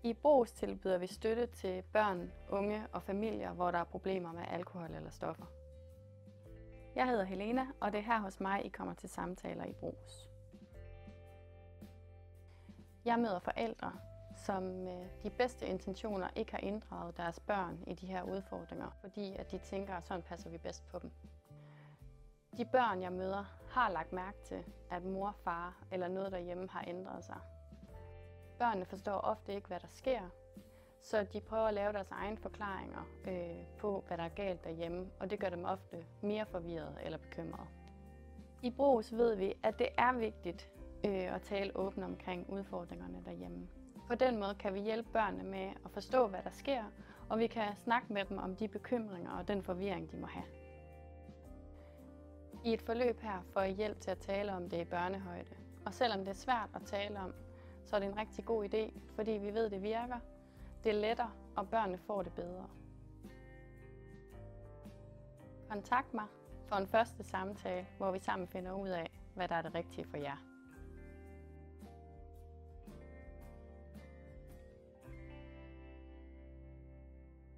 I Brugs tilbyder vi støtte til børn, unge og familier, hvor der er problemer med alkohol eller stoffer. Jeg hedder Helena, og det er her hos mig, I kommer til samtaler i Brugs. Jeg møder forældre, som med de bedste intentioner ikke har inddraget deres børn i de her udfordringer, fordi at de tænker, at sådan passer vi bedst på dem. De børn, jeg møder, har lagt mærke til, at mor, far eller noget derhjemme har ændret sig. Børnene forstår ofte ikke, hvad der sker, så de prøver at lave deres egne forklaringer på, hvad der er galt derhjemme, og det gør dem ofte mere forvirrede eller bekymrede. I Brugs ved vi, at det er vigtigt at tale åbent omkring udfordringerne derhjemme. På den måde kan vi hjælpe børnene med at forstå, hvad der sker, og vi kan snakke med dem om de bekymringer og den forvirring, de må have. I et forløb her får I hjælp til at tale om det i børnehøjde. Og selvom det er svært at tale om, så er det en rigtig god idé, fordi vi ved, det virker, det letter, og børnene får det bedre. Kontakt mig for en første samtale, hvor vi sammen finder ud af, hvad der er det rigtige for jer.